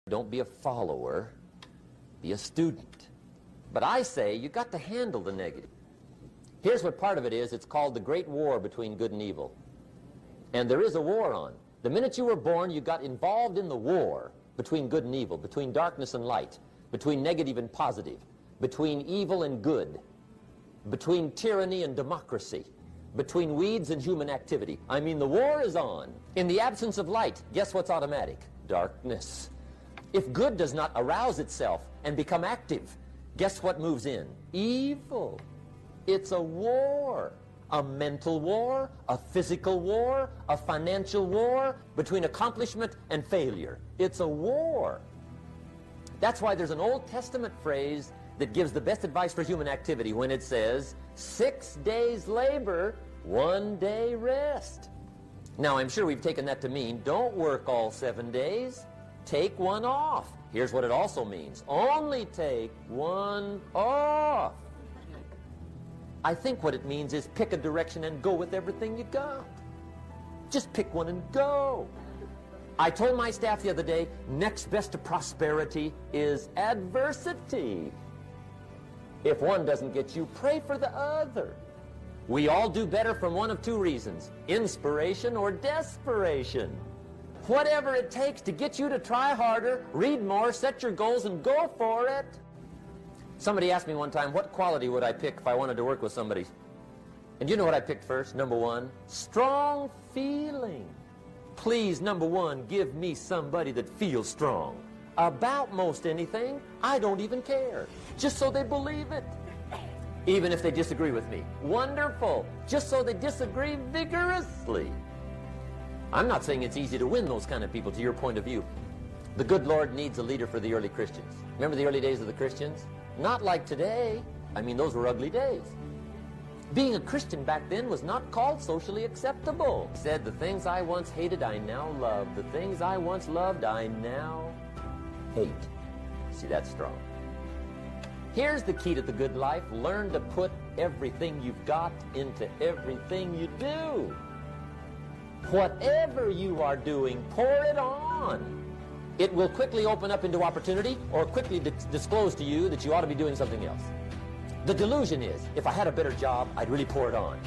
Don't be a follower, be a student. But I say you got to handle the negative. Here's what part of it is. It's called the great war between good and evil. And there is a war on. The minute you were born, you got involved in the war between good and evil, between darkness and light, between negative and positive, between evil and good, between tyranny and democracy, between weeds and human activity. I mean, the war is on. In the absence of light, guess what's automatic? Darkness. If good does not arouse itself and become active, guess what moves in? Evil. It's a war. A mental war, a physical war, a financial war, between accomplishment and failure. It's a war. That's why there's an Old Testament phrase that gives the best advice for human activity when it says, 6 days labor, 1 day rest. Now, I'm sure we've taken that to mean, don't work all 7 days. Take one off. Here's what it also means. Only take one off. I think what it means is pick a direction and go with everything you got. Just pick one and go. I told my staff the other day, next best to prosperity is adversity. If one doesn't get you, pray for the other. We all do better from one of two reasons, inspiration or desperation. Whatever it takes to get you to try harder, read more, set your goals, and go for it. Somebody asked me one time, what quality would I pick if I wanted to work with somebody? And you know what I picked first? Number one, strong feeling. Please, number one, give me somebody that feels strong. About most anything, I don't even care. Just so they believe it. Even if they disagree with me. Wonderful. Just so they disagree vigorously. I'm not saying it's easy to win those kind of people to your point of view. The good Lord needs a leader for the early Christians. Remember the early days of the Christians? Not like today. I mean, those were ugly days. Being a Christian back then was not called socially acceptable. It said, the things I once hated, I now love. The things I once loved, I now hate. See, that's strong. Here's the key to the good life. Learn to put everything you've got into everything you do. Whatever you are doing, pour it on. It will quickly open up into opportunity or quickly disclose to you that you ought to be doing something else. The delusion is, if I had a better job, I'd really pour it on.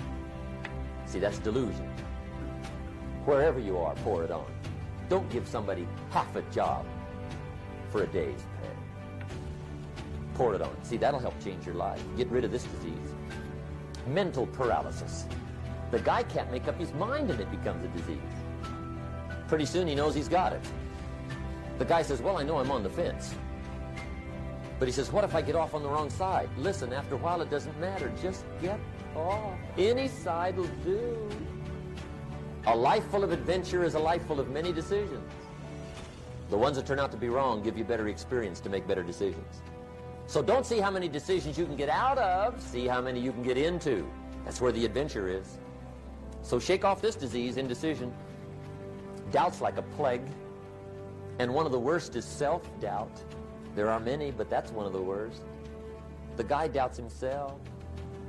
See, that's delusion. Wherever you are, pour it on. Don't give somebody half a job for a day's pay. Pour it on. See, that'll help change your life. Get rid of this disease. Mental paralysis. The guy can't make up his mind and it becomes a disease. Pretty soon he knows he's got it. The guy says, well, I know I'm on the fence. But he says, what if I get off on the wrong side? Listen, after a while it doesn't matter. Just get off. Any side will do. A life full of adventure is a life full of many decisions. The ones that turn out to be wrong give you better experience to make better decisions. So don't see how many decisions you can get out of. See how many you can get into. That's where the adventure is. So shake off this disease, indecision. Doubt's like a plague. And one of the worst is self-doubt. There are many, but that's one of the worst. The guy doubts himself.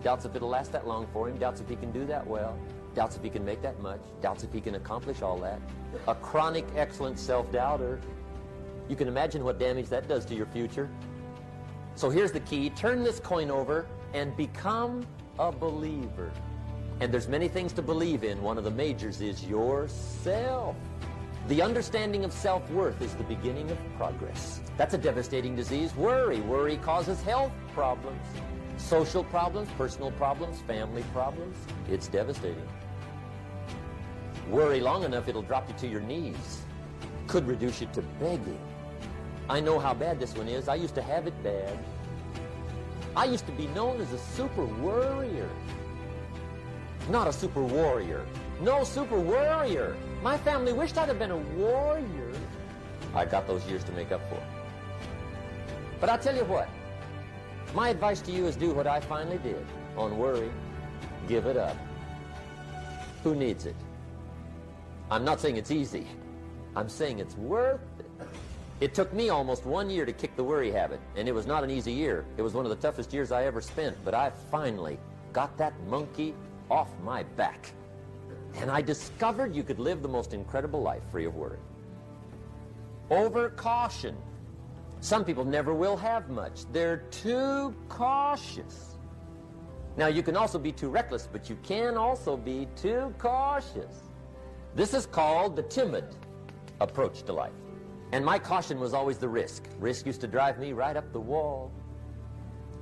Doubts if it'll last that long for him. Doubts if he can do that well. Doubts if he can make that much. Doubts if he can accomplish all that. A chronic, excellent self-doubter. You can imagine what damage that does to your future. So here's the key. Turn this coin over and become a believer. And there's many things to believe in. One of the majors is yourself. The understanding of self-worth is the beginning of progress. That's a devastating disease. Worry. Worry causes health problems, social problems, personal problems, family problems. It's devastating. Worry long enough, it'll drop you to your knees. Could reduce you to begging. I know how bad this one is. I used to have it bad. I used to be known as a super worrier. Not a super warrior. No, super worrier. My family wished I'd have been a warrior. I got those years to make up for. But I'll tell you what. My advice to you is do what I finally did on worry. Give it up. Who needs it? I'm not saying it's easy. I'm saying it's worth it. It took me almost 1 year to kick the worry habit, and it was not an easy year. It was one of the toughest years I ever spent, but I finally got that monkey off my back. And I discovered you could live the most incredible life free of worry. Over caution. Some people never will have much. They're too cautious. Now, you can also be too reckless, but you can also be too cautious. This is called the timid approach to life. And my caution was always the risk. Risk used to drive me right up the wall.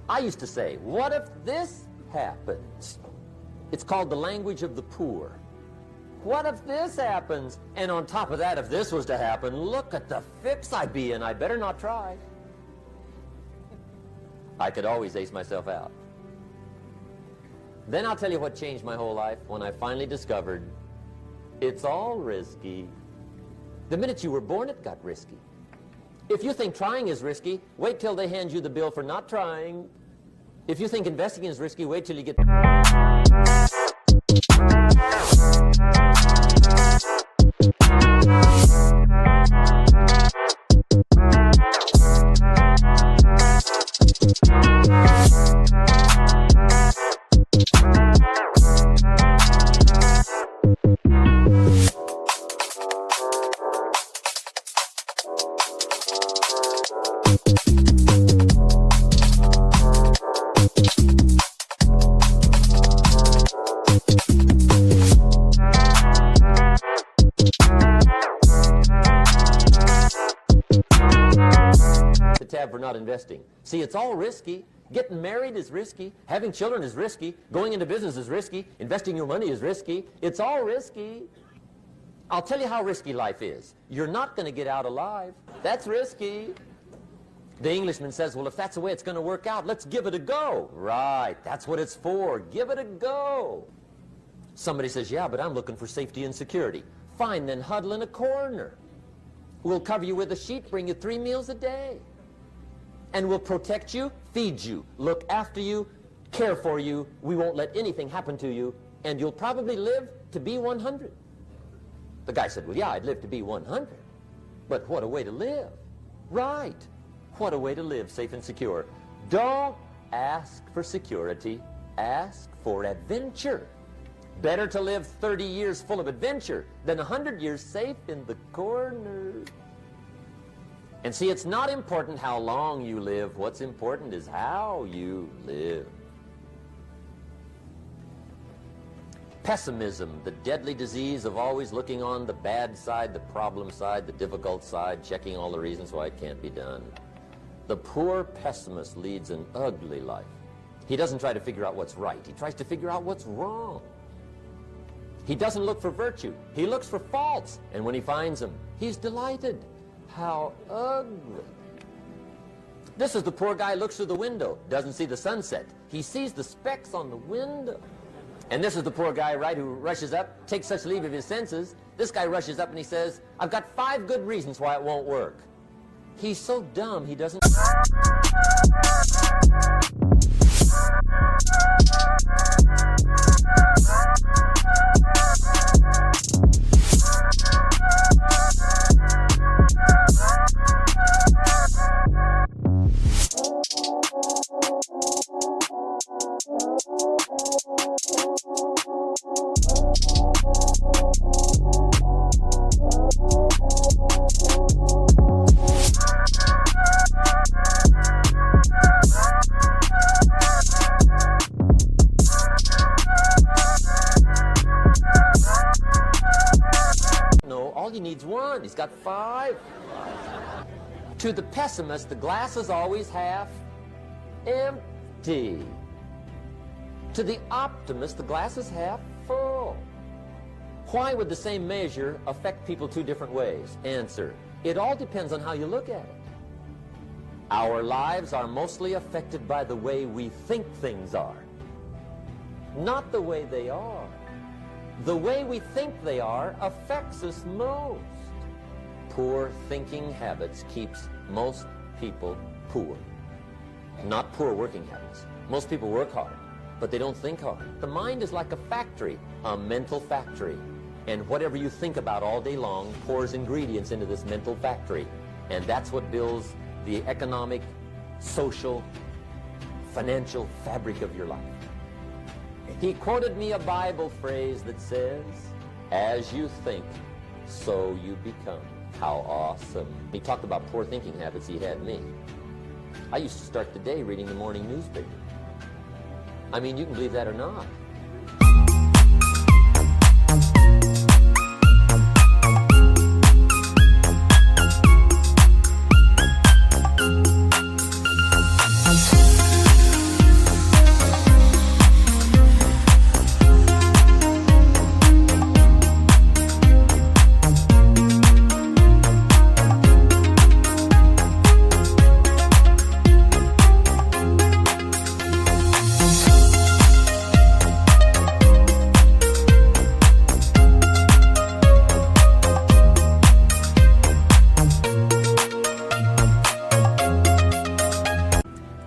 I used to say, what if this happens? It's called the language of the poor. What if this happens? And on top of that, if this was to happen, look at the fix I'd be in. I'd better not try. I could always ace myself out. Then I'll tell you what changed my whole life when I finally discovered it's all risky. The minute you were born, it got risky. If you think trying is risky, wait till they hand you the bill for not trying. If you think investing is risky, wait till you get... tab for not investing. See, it's all risky. Getting married is risky. Having children is risky. Going into business is risky. Investing your money is risky. It's all risky. I'll tell you how risky life is. You're not going to get out alive. That's risky. The Englishman says, well, if that's the way it's going to work out, let's give it a go. Right. That's what it's for. Give it a go. Somebody says, yeah, but I'm looking for safety and security. Fine, then huddle in a corner. We'll cover you with a sheet, bring you 3 meals a day. And we'll protect you, feed you, look after you, care for you. We won't let anything happen to you, and you'll probably live to be 100. The guy said, well, yeah, I'd live to be 100. But what a way to live. Right. What a way to live, safe and secure. Don't ask for security. Ask for adventure. Better to live 30 years full of adventure than 100 years safe in the corner. And see, it's not important how long you live. What's important is how you live. Pessimism, the deadly disease of always looking on the bad side, the problem side, the difficult side, checking all the reasons why it can't be done. The poor pessimist leads an ugly life. He doesn't try to figure out what's right. He tries to figure out what's wrong. He doesn't look for virtue. He looks for faults. And when he finds them, he's delighted. How ugly. This is the poor guy who looks through the window, doesn't see the sunset. He sees the specks on the window. And this is the poor guy, right, who rushes up, takes such leave of his senses. This guy rushes up and he says, I've got 5 good reasons why it won't work. He's so dumb he doesn't... No, all he needs 1. He's got 5. To the pessimist, the glass is always half empty. To the optimist, the glass is half full. Why would the same measure affect people 2 different ways? Answer, it all depends on how you look at it. Our lives are mostly affected by the way we think things are, not the way they are. The way we think they are affects us most. Poor thinking habits keeps most people poor. Not poor working habits. Most people work hard, but they don't think hard. The mind is like a factory, a mental factory. And whatever you think about all day long pours ingredients into this mental factory. And that's what builds the economic, social, financial fabric of your life. He quoted me a Bible phrase that says, as you think, so you become. How awesome. He talked about poor thinking habits. He had me. I used to start the day reading the morning newspaper. I mean, you can believe that or not.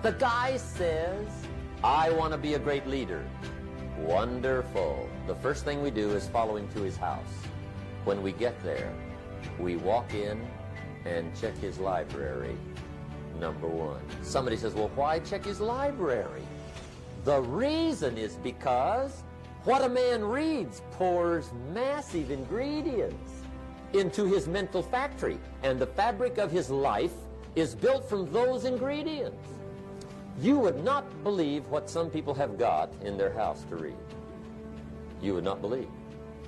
The guy says, I want to be a great leader. Wonderful. The first thing we do is follow him to his house. When we get there, we walk in and check his library. Number one. Somebody says, well, why check his library? The reason is because what a man reads pours massive ingredients into his mental factory, and the fabric of his life is built from those ingredients. You would not believe what some people have got in their house to read. You would not believe.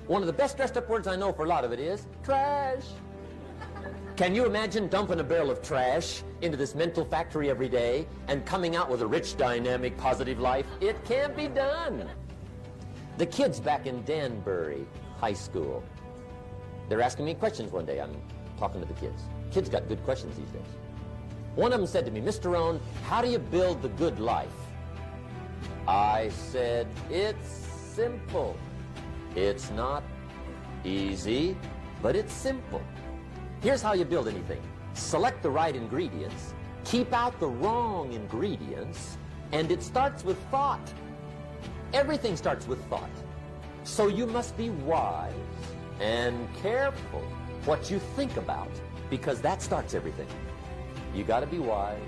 One of the best dressed up words I know for a lot of it is trash. Can you imagine dumping a barrel of trash into this mental factory every day and coming out with a rich, dynamic, positive life? It can't be done. The kids back in Danbury High School, they're asking me questions one day. I'm talking to the kids. Kids got good questions these days. One of them said to me, Mr. Rohn, how do you build the good life? I said, it's simple. It's not easy, but it's simple. Here's how you build anything. Select the right ingredients, keep out the wrong ingredients, and it starts with thought. Everything starts with thought. So you must be wise and careful what you think about, because that starts everything. You got to be wise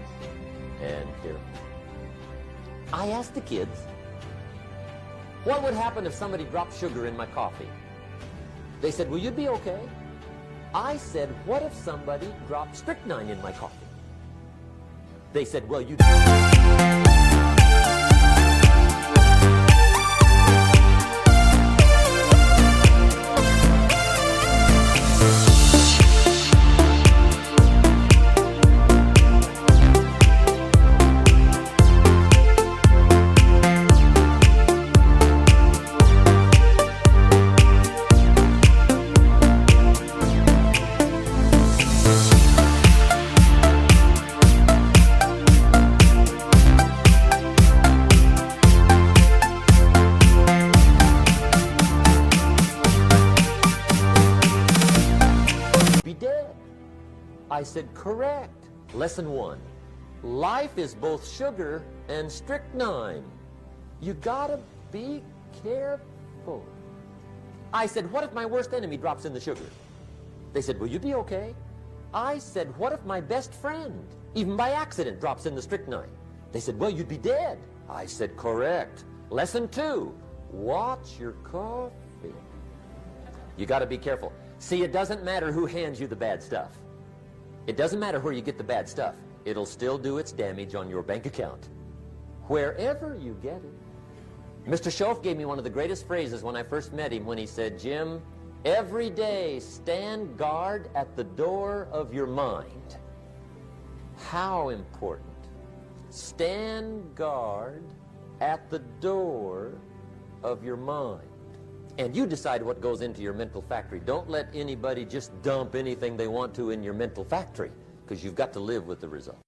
and careful. I asked the kids, what would happen if somebody dropped sugar in my coffee? They said, will you be okay? I said, what if somebody dropped strychnine in my coffee? They said, well, you... I said, correct. Lesson 1. Life is both sugar and strychnine. You gotta be careful. I said, what if my worst enemy drops in the sugar? They said, will you be okay? I said, what if my best friend, even by accident, drops in the strychnine? They said, well, you'd be dead. I said, correct. Lesson 2. Watch your coffee. You gotta be careful. See, it doesn't matter who hands you the bad stuff. It doesn't matter where you get the bad stuff. It'll still do its damage on your bank account, wherever you get it. Mr. Schoaf gave me one of the greatest phrases when I first met him, when he said, Jim, every day stand guard at the door of your mind. How important. Stand guard at the door of your mind. And you decide what goes into your mental factory. Don't let anybody just dump anything they want to in your mental factory, because you've got to live with the result.